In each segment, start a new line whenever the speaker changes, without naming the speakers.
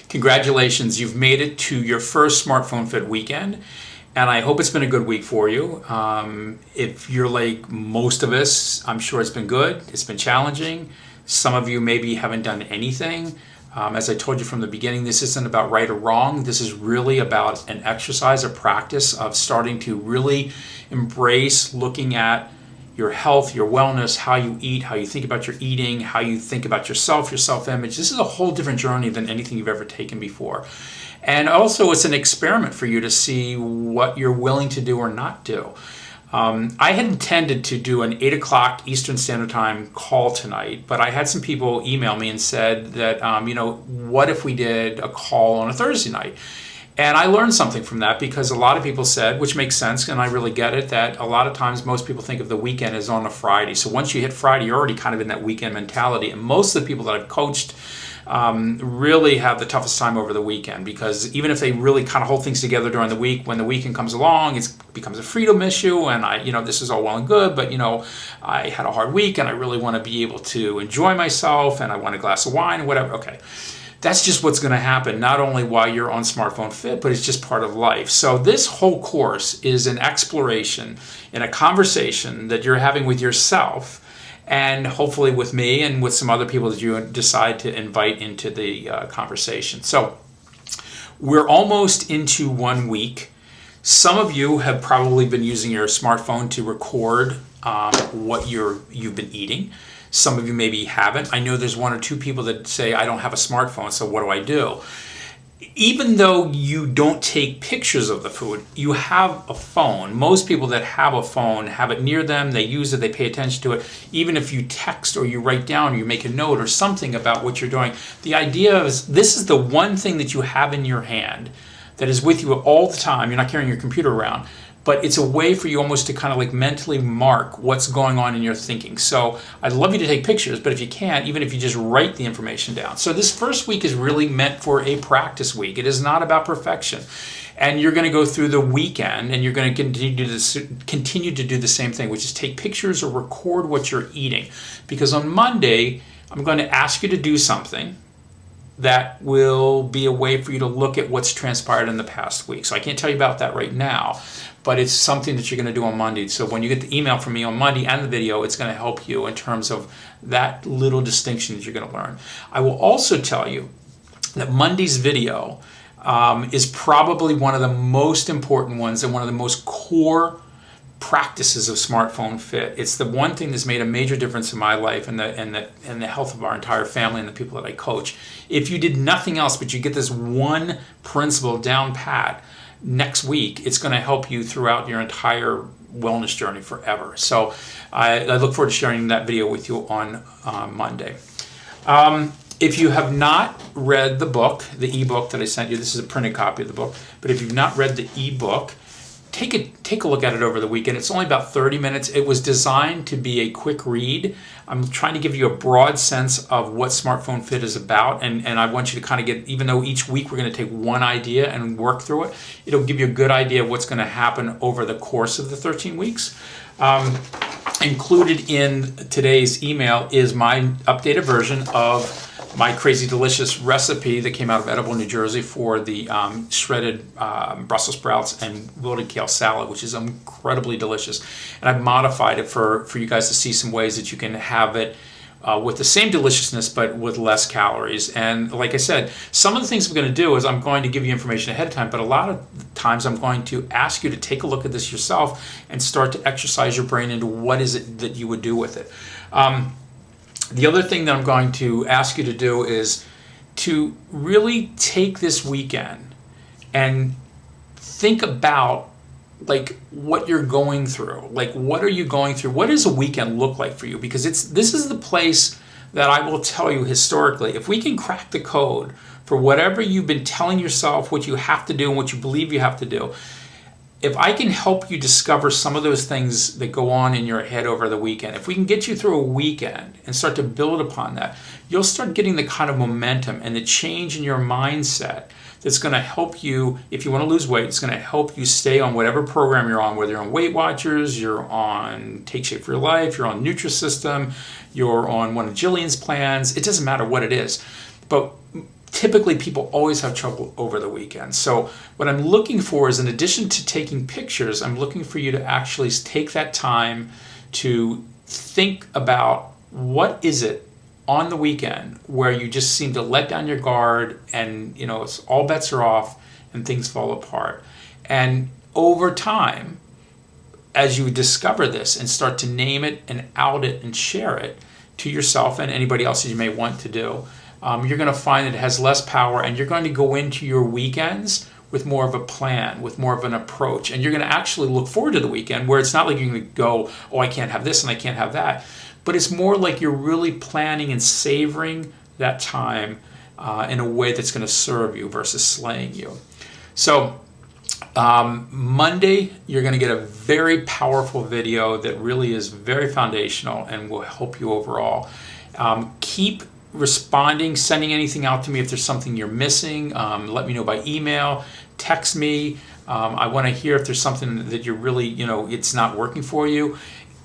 Congratulations, you've made it to your first Smartphone Fit weekend, and I hope it's been a good week for you. If you're like most of us, I'm sure it's been good. It's been challenging. Some of you maybe haven't done anything. As I told you from the beginning, this isn't about right or wrong. This is really about an exercise, a practice of starting to really embrace looking at your health, your wellness, how you eat, how you think about your eating, how you think about yourself, your self-image. This is a whole different journey than anything you've ever taken before. And also it's an experiment for you to see what you're willing to do or not do. I had intended to do an 8 o'clock Eastern Standard Time call tonight, but I had some people email me and said that, what if we did a call on a Thursday night? And I learned something from that because a lot of people said, which makes sense, and I really get it, that a lot of times most people think of the weekend as on a Friday. So once you hit Friday, you're already kind of in that weekend mentality. And most of the people that I've coached really have the toughest time over the weekend, because even if they really kind of hold things together during the week, when the weekend comes along, it becomes a freedom issue. And this is all well and good, but I had a hard week and I really want to be able to enjoy myself and I want a glass of wine and whatever. Okay. That's just what's going to happen, not only while you're on Smartphone Fit, but it's just part of life. So this whole course is an exploration and a conversation that you're having with yourself, and hopefully with me and with some other people that you decide to invite into the conversation. So we're almost into 1 week. Some of you have probably been using your smartphone to record what you've been eating. Some of you maybe haven't. I know there's 1 or 2 people that say, I don't have a smartphone, so what do I do? Even though you don't take pictures of the food, you have a phone. Most people that have a phone have it near them, they use it, they pay attention to it. Even if you text or you write down or you make a note or something about what you're doing, the idea is this is the one thing that you have in your hand that is with you all the time. You're not carrying your computer around. But it's a way for you almost to kind of like mentally mark what's going on in your thinking. So I'd love you to take pictures, but if you can't, even if you just write the information down. So this first week is really meant for a practice week. It is not about perfection. And you're going to go through the weekend and you're going to continue to do the same thing, which is take pictures or record what you're eating. Because on Monday, I'm going to ask you to do something that will be a way for you to look at what's transpired in the past week. So I can't tell you about that right now, but it's something that you're going to do on Monday. So when you get the email from me on Monday and the video, it's going to help you in terms of that little distinction that you're going to learn. I will also tell you that Monday's video is probably one of the most important ones and one of the most core practices of Smartphone Fit. It's the one thing that's made a major difference in my life and the health of our entire family and the people that I coach. If you did nothing else but you get this one principle down pat, next week it's going to help you throughout your entire wellness journey forever. So I look forward to sharing that video with you on Monday. If you have not read the book, the ebook that I sent you, this is a printed copy of the book, but if you've not read the ebook, take a look at it over the weekend. It's only about 30 minutes. It was designed to be a quick read. I'm trying to give you a broad sense of what Smartphone Fit is about, and I want you to kind of get, even though each week we're going to take one idea and work through it, it'll give you a good idea of what's going to happen over the course of the 13 weeks. Included in today's email is my updated version of my crazy delicious recipe that came out of Edible, New Jersey for the shredded Brussels sprouts and wilted kale salad, which is incredibly delicious. And I've modified it for you guys to see some ways that you can have it with the same deliciousness but with less calories. And like I said, some of the things I'm going to do is I'm going to give you information ahead of time, but a lot of times I'm going to ask you to take a look at this yourself and start to exercise your brain into what is it that you would do with it. The other thing that I'm going to ask you to do is to really take this weekend and think about like what you're going through. Like, what are you going through? What does a weekend look like for you? Because this is the place that I will tell you historically, if we can crack the code for whatever you've been telling yourself what you have to do and what you believe you have to do, if I can help you discover some of those things that go on in your head over the weekend, if we can get you through a weekend and start to build upon that, you'll start getting the kind of momentum and the change in your mindset that's going to help you. If you want to lose weight, it's going to help you stay on whatever program you're on, whether you're on Weight Watchers, you're on Take Shape for Your Life, you're on Nutrisystem, you're on one of Jillian's plans. It doesn't matter what it is. But typically people always have trouble over the weekend. So what I'm looking for is, in addition to taking pictures, I'm looking for you to actually take that time to think about what is it on the weekend where you just seem to let down your guard and it's all bets are off and things fall apart. And over time, as you discover this and start to name it and out it and share it to yourself and anybody else that you may want to do, you're going to find that it has less power, and you're going to go into your weekends with more of a plan, with more of an approach. And you're going to actually look forward to the weekend, where it's not like you're going to go, oh, I can't have this and I can't have that. But it's more like you're really planning and savoring that time in a way that's going to serve you versus slaying you. So Monday, you're going to get a very powerful video that really is very foundational and will help you overall. Keep responding, sending anything out to me if there's something you're missing. Let me know by email, text me. I want to hear if there's something that you're really, it's not working for you.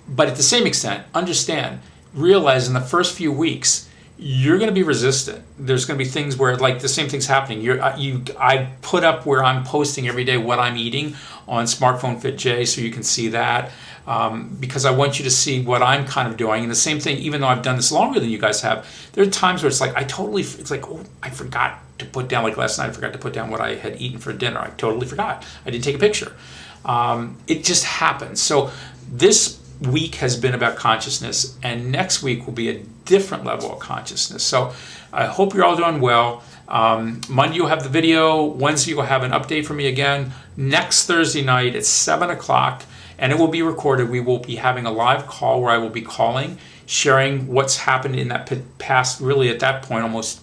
But at the same extent, realize in the first few weeks, you're going to be resistant. There's going to be things where, like, the same thing's happening. I put up where I'm posting every day what I'm eating on smartphoneFIT J, so you can see that, because I want you to see what I'm kind of doing. And the same thing, even though I've done this longer than you guys have, there are times where it's like I forgot to put down, like last night I forgot to put down what I had eaten for dinner. I totally forgot. I didn't take a picture. It just happens. So this week has been about consciousness, and next week will be a different level of consciousness. So I hope you're all doing well. Monday you'll have the video. Wednesday you'll have an update from me again. Next Thursday night at 7 o'clock, and it will be recorded. We will be having a live call where I will be calling, sharing what's happened in that past, really at that point, it's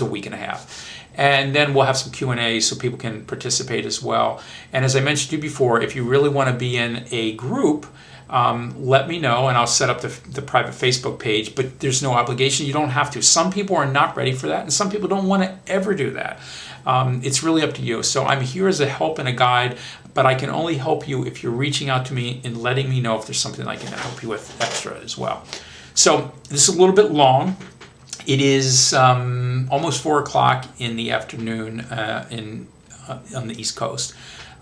a week and a half. And then we'll have some Q&A so people can participate as well. And as I mentioned to you before, if you really want to be in a group, let me know, and I'll set up the private Facebook page, but there's no obligation. You don't have to. Some people are not ready for that, and some people don't want to ever do that. It's really up to you. So I'm here as a help and a guide, but I can only help you if you're reaching out to me and letting me know if there's something I can help you with extra as well. So this is a little bit long. It is almost 4 o'clock in the afternoon on the East Coast.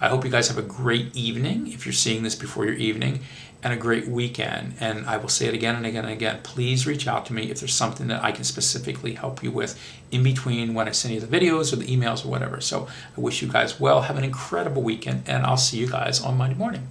I hope you guys have a great evening if you're seeing this before your evening, and a great weekend. And I will say it again and again and again. Please reach out to me if there's something that I can specifically help you with in between when I send you the videos or the emails or whatever. So I wish you guys well. Have an incredible weekend, and I'll see you guys on Monday morning.